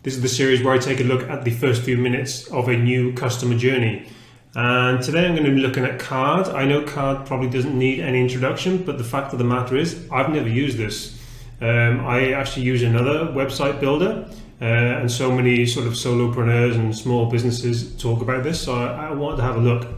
This is the series where I take a look at the first few minutes of a new customer journey. And today I'm going to be looking at Card. I know Card probably doesn't need any introduction, but the fact of the matter is I've never used this. I actually use another website builder, and so many sort of solopreneurs and small businesses talk about this, so I wanted to have a look.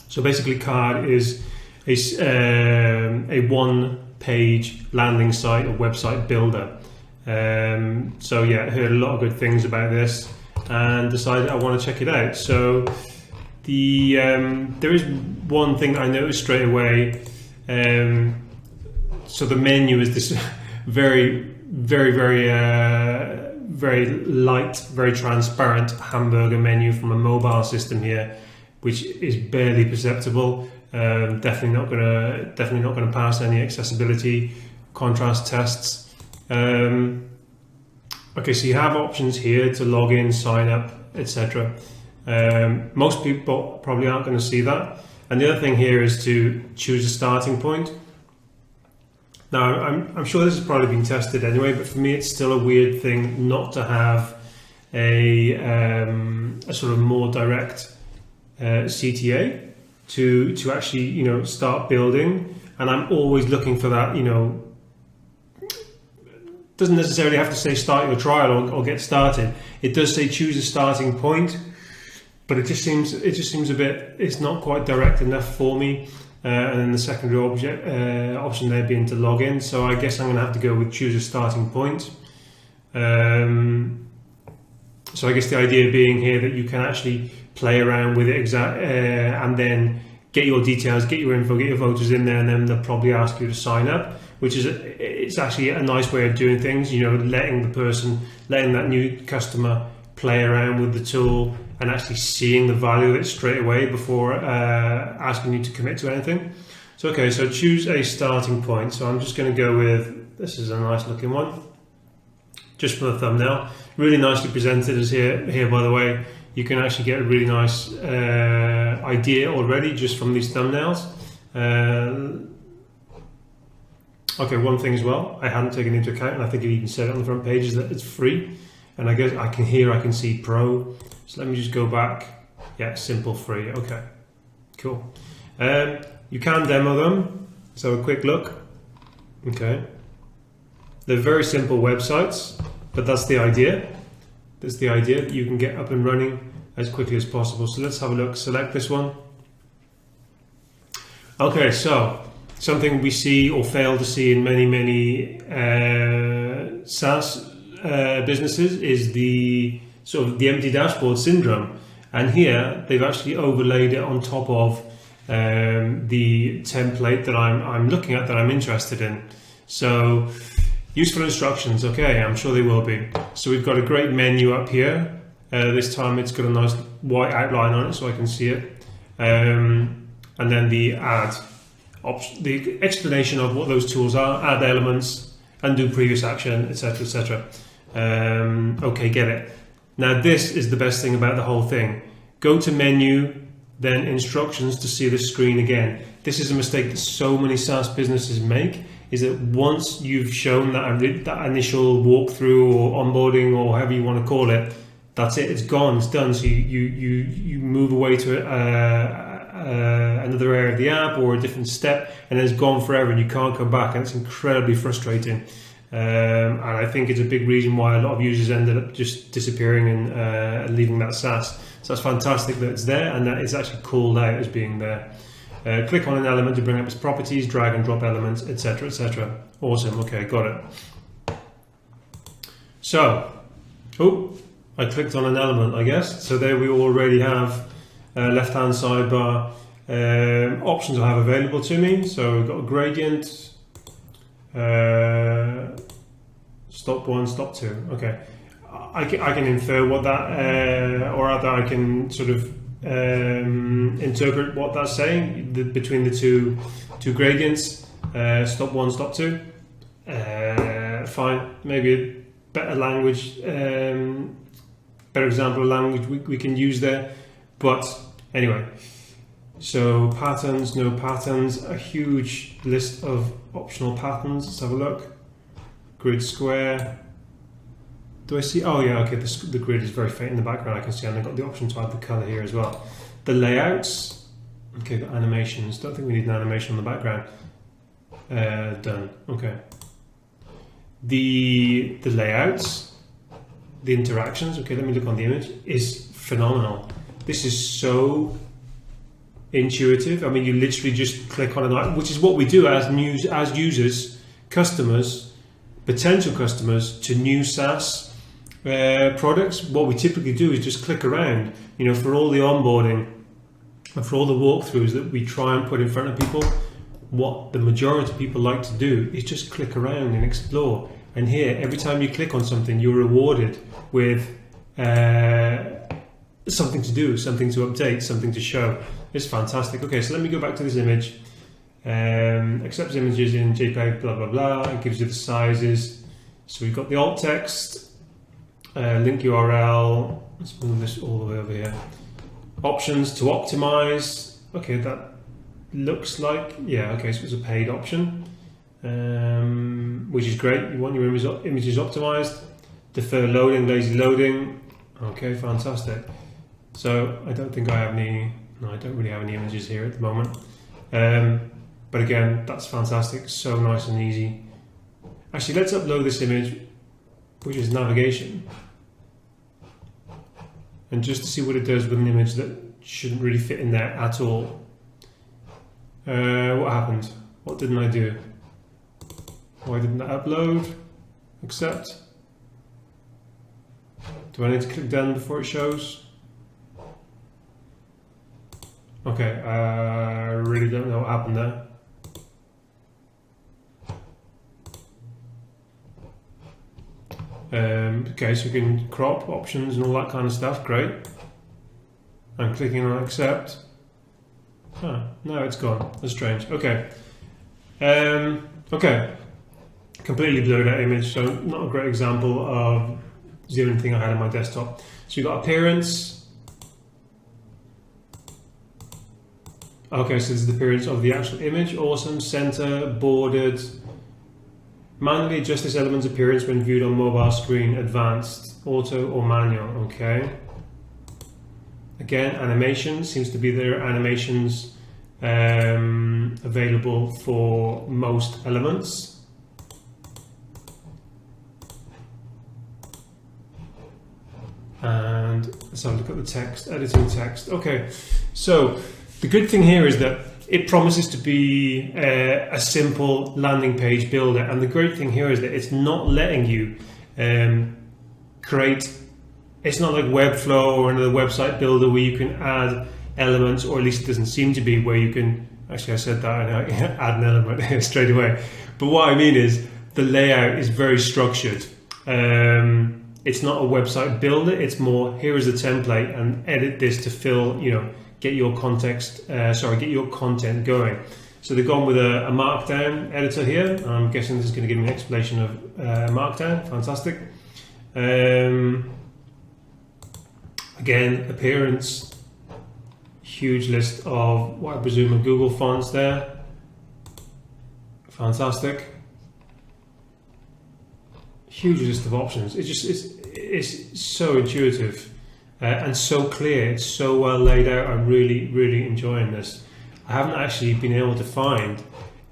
So basically Card is a one-page landing site or website builder. So yeah, I heard a lot of good things about this and decided I want to check it out. So there is one thing I noticed straight away. So the menu is this very light, very transparent hamburger menu from a mobile system here, which is barely perceptible. Definitely not gonna pass any accessibility contrast tests. Okay, so you have options here to log in, sign up, etc. Most people probably aren't going to see that. And the other thing here is to choose a starting point. Now, I'm sure this has probably been tested anyway, but for me it's still a weird thing not to have a sort of more direct CTA to actually start building. And I'm always looking for that. Doesn't necessarily have to say start your trial or get started. It does say choose a starting point, but it just seems a bit, it's not quite direct enough for me. And then the secondary option there being to log in. So I guess I'm going to have to go with choose a starting point. So I guess the idea being here that you can actually play around with it and then get your details, get your info, get your voters in there, and then they'll probably ask you to sign up, which is it's actually a nice way of doing things. Letting that new customer play around with the tool and actually seeing the value of it straight away before asking you to commit to anything. So okay, so choose a starting point. So I'm just going to go with, this is a nice looking one, just for the thumbnail. Really nicely presented as here by the way. You can actually get a really nice idea already just from these thumbnails. Okay, one thing as well I hadn't taken into account, and I think it even said it on the front page, is that it's free. And I guess I can see pro. So let me just go back. Yeah, simple free. Okay, cool. You can demo them. So a quick look. Okay. They're very simple websites, but that's the idea. That's the idea, that you can get up and running as quickly as possible. So let's have a look. Select this one. Okay, so something we see or fail to see in many SaaS businesses is the sort of the empty dashboard syndrome. And here they've actually overlaid it on top of the template that I'm looking at, that I'm interested in. So useful instructions, okay, I'm sure they will be. So we've got a great menu up here. This time it's got a nice white outline on it so I can see it. And then the add option, the explanation of what those tools are, add elements, undo previous action, etc., etc. Okay, get it. Now this is the best thing about the whole thing. Go to menu, then instructions to see the screen again. This is a mistake that so many SaaS businesses make, is that once you've shown that initial walkthrough or onboarding or however you want to call it, that's it, it's gone, it's done. So you move away to another area of the app or a different step, and then it's gone forever and you can't come back, and it's incredibly frustrating. And I think it's a big reason why a lot of users ended up just disappearing and leaving that SaaS. So that's fantastic that it's there and that it's actually called out as being there. Click on an element to bring up its properties, drag and drop elements, etc., etc. Awesome. Okay, got it. So, I clicked on an element, I guess. So there we already have left-hand sidebar options I have available to me. So we've got a gradient, stop 1, stop 2. Okay, I can infer what that, or rather I can sort of interpret what that's saying between the two gradients. Stop 1, stop 2. Fine, maybe a better language, better example of language we can use there. But anyway, so patterns, no patterns, a huge list of optional patterns. Let's have a look. Grid square, Do I see? Oh yeah, okay, the grid is very faint in the background, I can see, and I've got the option to add the color here as well. The layouts, okay, the animations, don't think we need an animation on the background. Done, okay. The layouts, the interactions, okay, let me look on the image, is phenomenal. This is so intuitive. I mean, you literally just click on it, which is what we do as users, customers, potential customers to new SaaS products. What we typically do is just click around, you know, for all the onboarding and for all the walkthroughs that we try and put in front of people. What the majority of people like to do is just click around and explore. And here, every time you click on something, you're rewarded with something to do, something to update, something to show. It's fantastic. Okay, so let me go back to this image. Accepts images in JPEG, blah, blah, blah. It gives you the sizes. So we've got the alt text, link URL. Let's move this all the way over here. Options to optimize. Okay, that looks like, yeah, okay, so it's a paid option, which is great. You want your images optimized. Defer loading, lazy loading. Okay, fantastic. So I don't think I have any, no, I don't really have any images here at the moment. But again, that's fantastic, so nice and easy. Actually, let's upload this image, which is navigation. And just to see what it does with an image that shouldn't really fit in there at all. What happened? What didn't I do? Why didn't I upload? Accept. Do I need to click done before it shows? Okay, I really don't know what happened there. Okay, so we can crop options and all that kind of stuff, great. I'm clicking on accept. Ah, no, it's gone. That's strange. Okay. Okay. Completely blurred out image, so not a great example of the only thing I had on my desktop. So you've got appearance. Okay, so this is the appearance of the actual image. Awesome. Center, bordered. Manually adjust this element's appearance when viewed on mobile screen. Advanced, auto or manual. Okay. Again, animation seems to be there. Animations available for most elements. And let's have a look at the text, editing text. Okay, so the good thing here is that it promises to be a simple landing page builder, and the great thing here is that it's not letting you create, it's not like Webflow or another website builder where you can add elements, or at least it doesn't seem to be, where you can, actually I said that and I add an element straight away. But what I mean is the layout is very structured. It's not a website builder, it's more, here is the template and edit this to fill, you know, get your context, get your content going. So they've gone with a Markdown editor here. I'm guessing this is going to give me an explanation of Markdown. Fantastic. Again, appearance, huge list of what I presume are Google fonts there. Fantastic. Huge list of options. It's so intuitive. And so clear, it's so well laid out. I'm really enjoying this. I haven't actually been able to find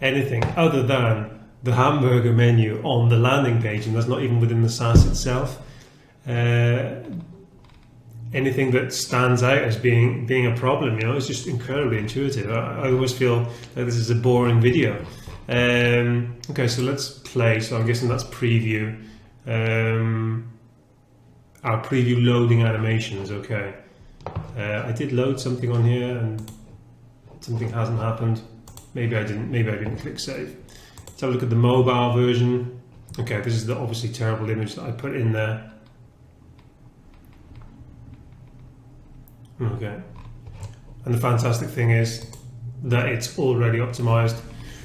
anything other than the hamburger menu on the landing page, and that's not even within the SaaS itself. Anything that stands out as being a problem, you know, it's just incredibly intuitive. I always feel like this is a boring video. Okay, so let's play. So I'm guessing that's preview. Our preview loading animations. Okay, I did load something on here and something hasn't happened. Maybe I didn't click save. Let's have a look at the mobile version. Okay, this is the obviously terrible image that I put in there. Okay, and the fantastic thing is that it's already optimized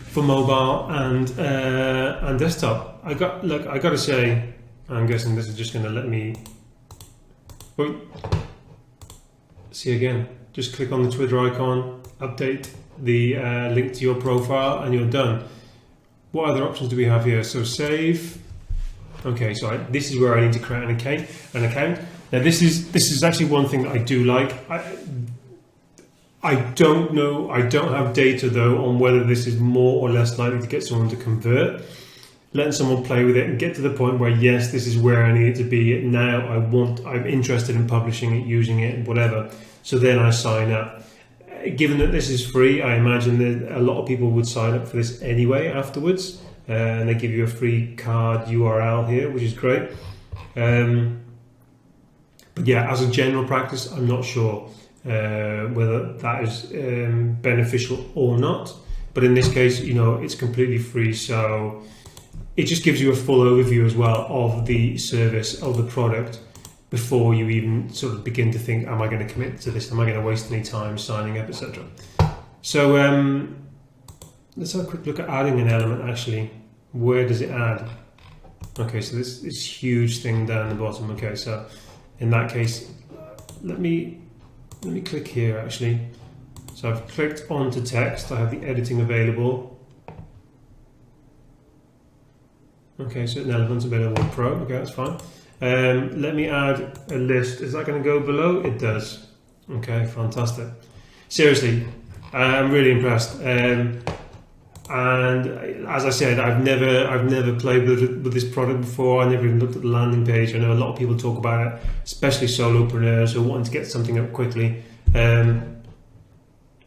for mobile and desktop. I got to say, I'm guessing this is just going to let me. Wait. See again, just click on the Twitter icon, update the link to your profile, and you're done. What other options do we have here? So save, Okay, so this is where I need to create an account. Now this is actually one thing that I do like. I don't know, I don't have data though on whether this is more or less likely to get someone to convert. Letting someone play with it and get to the point where, yes, this is where I need it to be. Now I'm interested in publishing it, using it, whatever. So then I sign up. Given that this is free, I imagine that a lot of people would sign up for this anyway afterwards. And they give you a free card URL here, which is great. But yeah, as a general practice, I'm not sure whether that is beneficial or not. But in this case, you know, it's completely free, so it just gives you a full overview as well of the service, of the product, before you even sort of begin to think, am I going to commit to this? Am I going to waste any time signing up, etc. So let's have a quick look at adding an element actually. Where does it add? Okay, so this huge thing down the bottom. Okay, so in that case, let me click here actually. So I've clicked onto text. I have the editing available. Okay, so elements available Pro. Okay, that's fine. Let me add a list. Is that going to go below? It does. Okay, fantastic. Seriously, I'm really impressed. And as I said, I've never played with this product before. I never even looked at the landing page. I know a lot of people talk about it, especially solopreneurs who are wanting to get something up quickly. Yeah,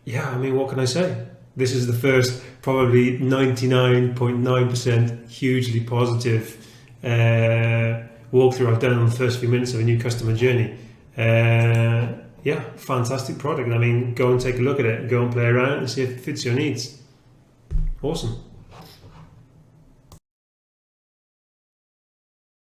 I mean, what can I say? This is the first, probably 99.9% hugely positive walkthrough I've done on the first few minutes of a new customer journey. Yeah, fantastic product. I mean, go and take a look at it, go and play around and see if it fits your needs. Awesome.